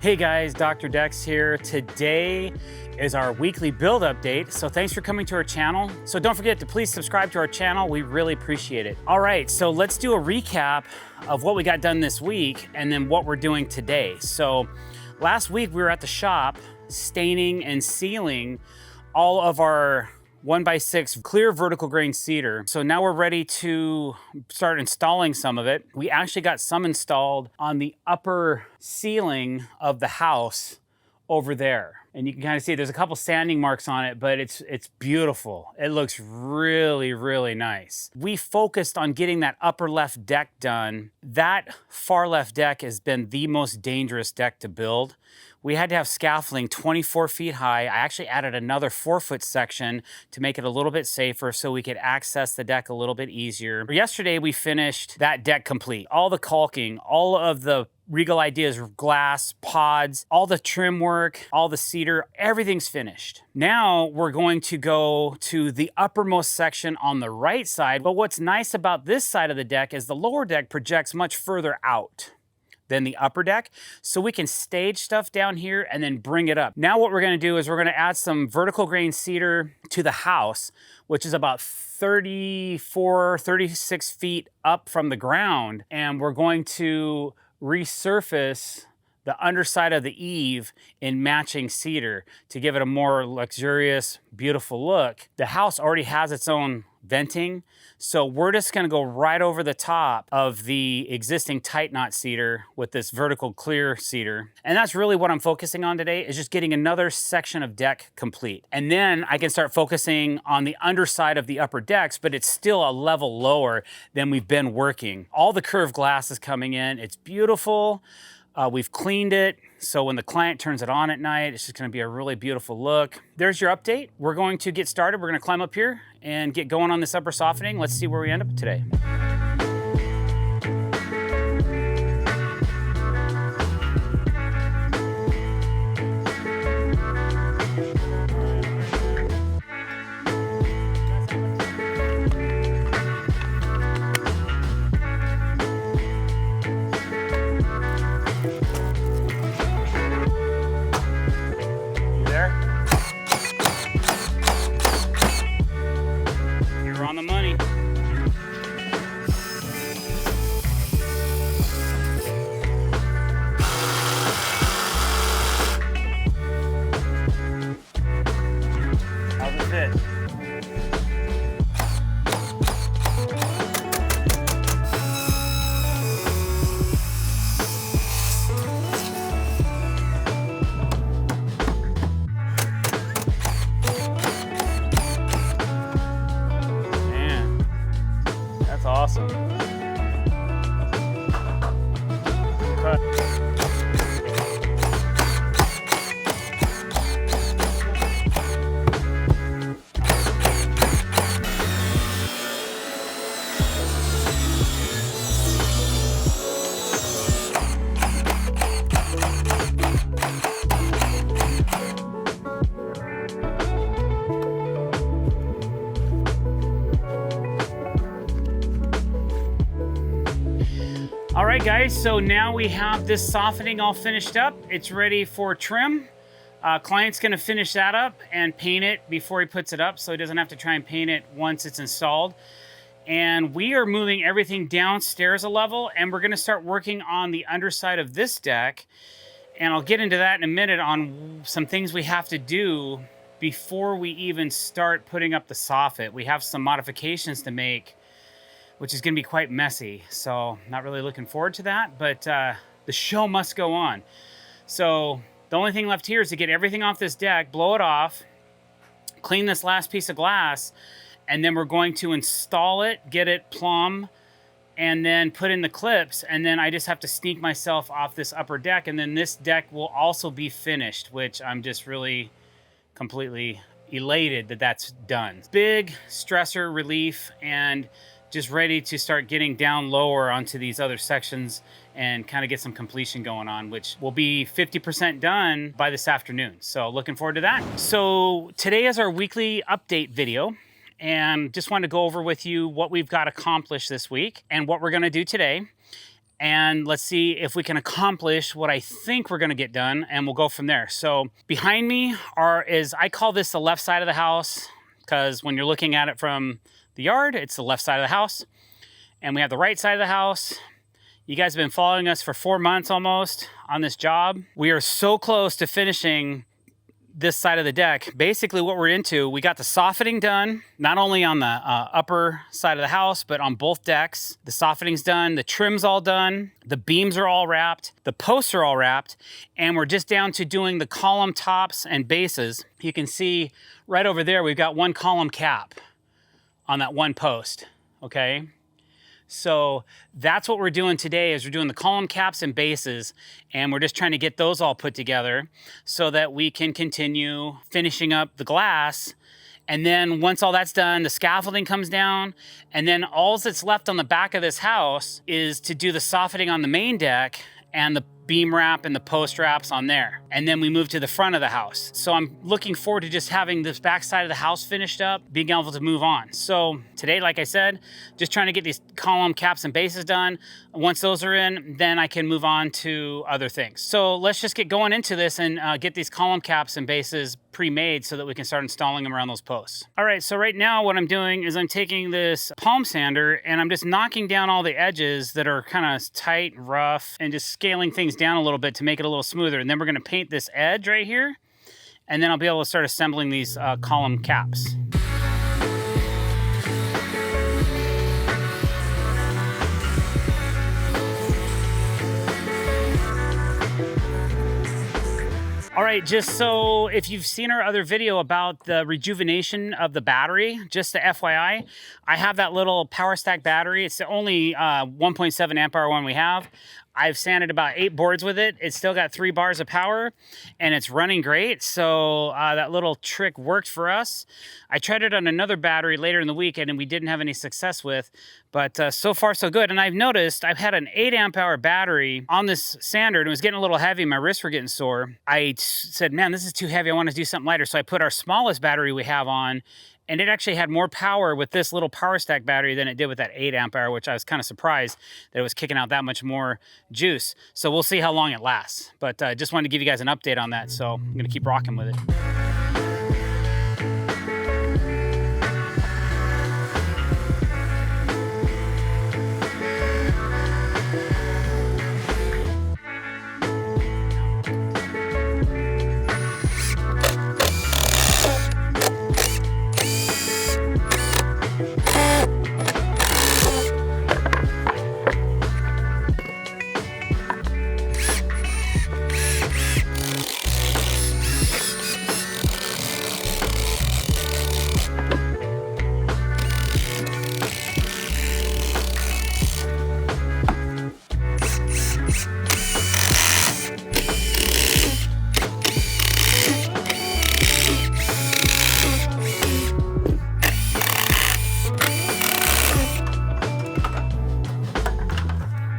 Hey guys, Dr. Dex here. Today is our weekly build update. So thanks for coming to our channel. So don't forget to please subscribe to our channel. We really appreciate it. All right, so let's do a recap of what we got done this week and then what we're doing today. So last week we were at the shop staining and sealing all of our 1x6 clear vertical grain cedar. So now we're ready to start installing some of it. We actually got some installed on the upper ceiling of the house over there. And you can kind of see there's a couple sanding marks on it, but it's beautiful. It looks really, really nice. We focused on getting that upper left deck done. That far left deck has been the most dangerous deck to build. We had to have scaffolding 24 feet high. I actually added another 4-foot section to make it a little bit safer so we could access the deck a little bit easier. Yesterday, we finished that deck complete. All the caulking, all of the Regal Ideas glass, pods, all the trim work, all the cedar, everything's finished. Now we're going to go to the uppermost section on the right side. But what's nice about this side of the deck is the lower deck projects much further out than the upper deck. So we can stage stuff down here and then bring it up. Now what we're gonna do is we're gonna add some vertical grain cedar to the house, which is about 34, 36 feet up from the ground. And we're going to resurface the underside of the eave in matching cedar to give it a more luxurious, beautiful look. The house already has its own venting, so we're just gonna go right over the top of the existing tight knot cedar with this vertical clear cedar. And that's really what I'm focusing on today, is just getting another section of deck complete. And then I can start focusing on the underside of the upper decks, but it's still a level lower than we've been working. All the curved glass is coming in, it's beautiful. We've cleaned it, so when the client turns it on at night, it's just gonna be a really beautiful look. There's your update. We're going to get started. We're gonna climb up here and get going on this upper softening. Let's see where we end up today. On the money. How's it fit? Awesome. Cut. All right, guys, so now we have this softening all finished up. It's ready for trim. Client's gonna finish that up and paint it before he puts it up, so he doesn't have to try and paint it once it's installed. And we are moving everything downstairs a level, and we're gonna start working on the underside of this deck. And I'll get into that in a minute on some things we have to do before we even start putting up the soffit. We have some modifications to make, which is gonna be quite messy. So not really looking forward to that, but the show must go on. So the only thing left here is to get everything off this deck, blow it off, clean this last piece of glass, and then we're going to install it, get it plumb, and then put in the clips. And then I just have to sneak myself off this upper deck. And then this deck will also be finished, which I'm just really completely elated that that's done. Big stressor relief, and just ready to start getting down lower onto these other sections and kind of get some completion going on, which will be 50% done by this afternoon. So looking forward to that. So today is our weekly update video, and just wanted to go over with you what we've got accomplished this week and what we're gonna do today. and let's see if we can accomplish what I think we're gonna get done, and we'll go from there. So behind me I call this the left side of the house, because when you're looking at it from the yard, it's the left side of the house. And we have the right side of the house. You guys have been following us for 4 months almost on this job. We are so close to finishing this side of the deck. Basically what we're into, we got the soffitting done, not only on the upper side of the house, but on both decks. The soffitting's done, the trim's all done, the beams are all wrapped, the posts are all wrapped, and we're just down to doing the column tops and bases. You can see right over there, we've got one column cap on that one post, okay? So that's what we're doing today, is we're doing the column caps and bases, and we're just trying to get those all put together so that we can continue finishing up the glass. And then once all that's done, the scaffolding comes down, and then all that's left on the back of this house is to do the soffitting on the main deck and the beam wrap and the post wraps on there. And then we move to the front of the house. So I'm looking forward to just having this back side of the house finished up, being able to move on. So today, like I said, just trying to get these column caps and bases done. Once those are in, then I can move on to other things. So let's just get going into this and get these column caps and bases pre-made so that we can start installing them around those posts. All right, so right now what I'm doing is I'm taking this palm sander and I'm just knocking down all the edges that are kind of tight, rough, and just scaling things down a little bit to make it a little smoother. And then we're gonna paint this edge right here, and then I'll be able to start assembling these column caps. All right, just so if you've seen our other video about the rejuvenation of the battery, just the FYI, I have that little power stack battery. It's the only 1.7 amp hour one we have. I've sanded about 8 boards with it. It's still got 3 bars of power and it's running great. So that little trick worked for us. I tried it on another battery later in the week and we didn't have any success with, but so far so good. And I've noticed I've had an 8 amp hour battery on this sander and it was getting a little heavy. My wrists were getting sore. I said, man, this is too heavy. I want to do something lighter. So I put our smallest battery we have on, and it actually had more power with this little power stack battery than it did with that 8 amp hour, which I was kind of surprised that it was kicking out that much more juice. So we'll see how long it lasts. But just wanted to give you guys an update on that. So I'm gonna keep rocking with it.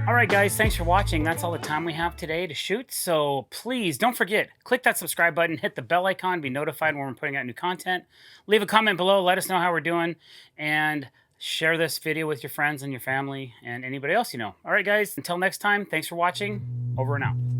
All right, guys, thanks for watching. That's all the time we have today to shoot. So please don't forget, click that subscribe button, hit the bell icon, be notified when we're putting out new content. Leave a comment below, let us know how we're doing, and share this video with your friends and your family and anybody else you know. All right, guys, until next time, thanks for watching. Over and out.